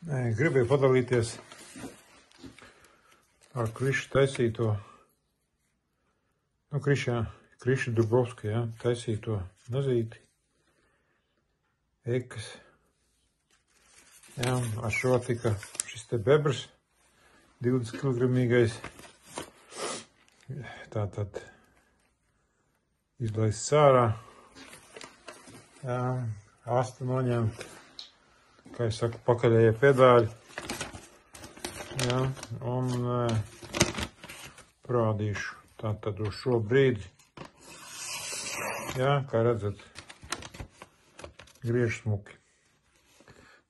Gribēju padalīties ar Krišu taisīto, Kriša Dubrovska, ja, taisīto nazīti, ekas. Ja, ar šo tika šis te bebrs, 20 kilogramīgais, tātad izlaists ārā, ja, asta noņemt, kā es saku, pakaļējie pedāļi, ja, un parādīšu tātad uz šo brīdi, ja, kā redzat, griež smuki.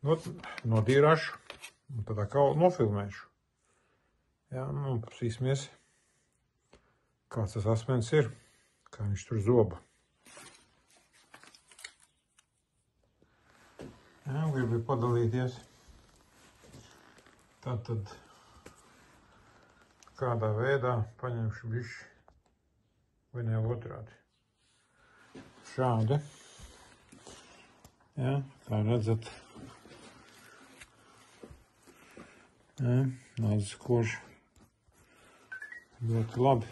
Nodīrāšu, un tad atkal nofilmēšu. Ja, un pasīsimies, kāds tas asmens ir, kā viņš tur zoba. Ja, gribu padalīties. Tātad, kādā veidā paņemšu bišķi, vai ne otrādi. Šādi. Ja, kā redzat, ja, nāc koši. Ļoti labi.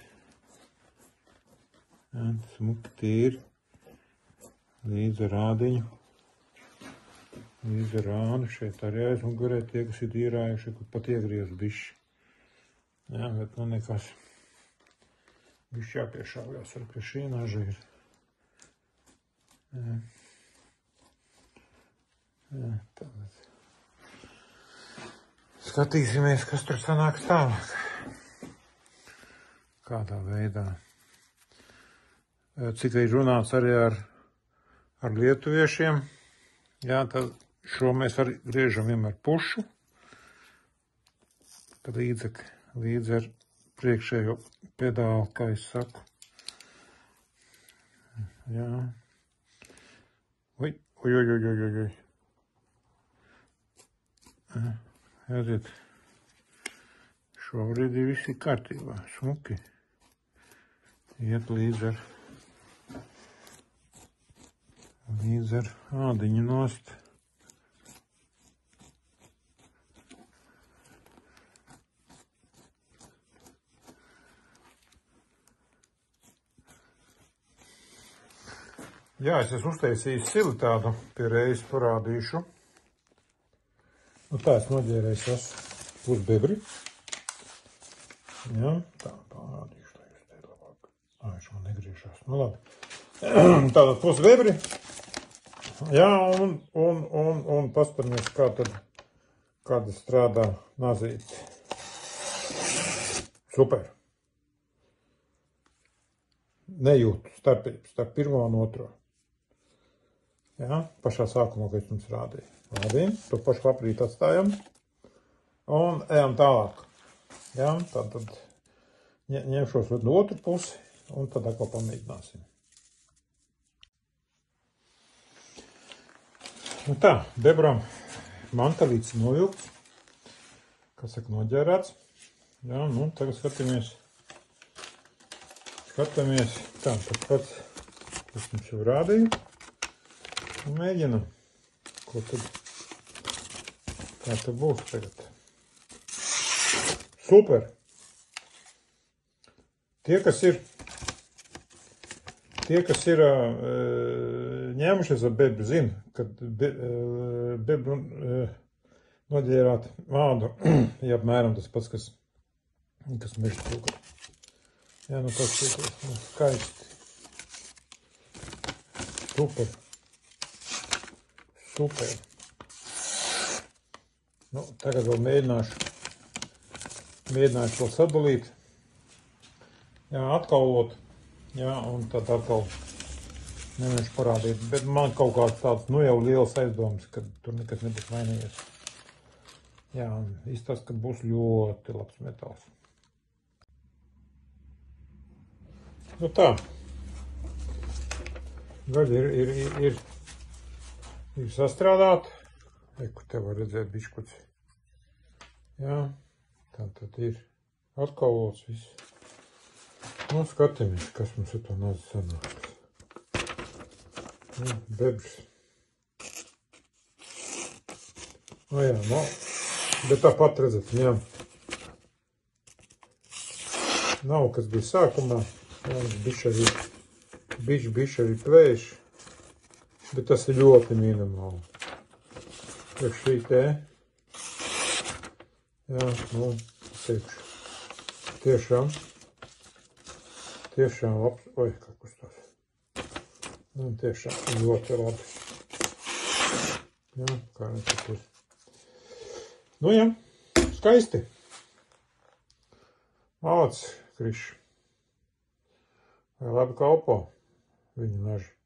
Ja, smuki tīri. Līdz ar rādiņu. Līdz ar rādu. Šeit arī aizmugurē tie, kas ir īrājuši, kur pat iegriez bišķi. Ja, bet nu nekas. Bišķi jāpiešāvjās, ar ka šī naža ir. Ja. Ja, tātad. Skatīsimies, kas tur sanāks tālāk. Kādā veidā. Cik ir runāts arī ar lietuviešiem. Jā, tad šo mēs arī griežam vienmēr pušu. Tad līdz ar priekšējo pedāli, kā es saku. Jā. Oi. Redziet, šobrīd ir visi kārtībā, smuki. Iet līdz ar ādiņu nost. Jā, es esmu uztaisījis sili tādu, pie reizes parādīšu. Nu tā es noģērējis pusbebri. Jā, tā parādīšu, lai jūs te labāk. Viņš man negriežās. Nu labi. Tātad pusbebri. Jā, un pasparamies, kāda strādā nazīti. Super. Nejūtu starp pirmo un otro. Jā, pašā sākumā, kad es jums rādīju. Rādījām, to pašu paprīt atstājam. Un ejam tālāk. Jā, tad ņemšos no otru pusi, un tad atkal pamēģināsim. Nu tā, bebram mantelīts novilkts. Kā saka, noģērēts. Jā, nu, tagad skatāmies. Tā, tad pats, kas mums jau rādīja. Un mēģinam. Ko tad? Kā tad būs tagad? Super! Tie, kas ir ņēmušies ar bebru, zina, kad bebru noģērāt ādu, ja apmēram tas pats, kas meža cūka. Jā, nu paskaties, nu skaisti. Super. Nu, tagad vēl mēģināšu vēl sadalīt. Jā, atkaulot. Jā, un tad atkal nevienši parādīt. Bet man kaut kāds tāds, nu jau liels aizdoms, ka tur nekas nebūs mainījies. Jā, izstāst, ka būs ļoti labs metāls. Nu tā. Gaļa ir sastrādāta. Kur te var redzēt biškuci. Jā, tā tad ir atkaulots viss. Nu, skatāmies, kas mums ar to nazi sanāks. Bebrs. O jā, nu, Bet tāpat redzat, jā. Nav, kas bija sākumā. Jā, bišķi arī plēš. Bet tas ir ļoti minimāli. Priekš šī te. Jā, nu, teikšu. Tiešām labs. Oi, kā kustās. Nu, tiešām ļoti labi. Jā, kā nekatūs. Nu, jā, skaisti. Malacis, Krišs. Vai labi kalpo viņa naži.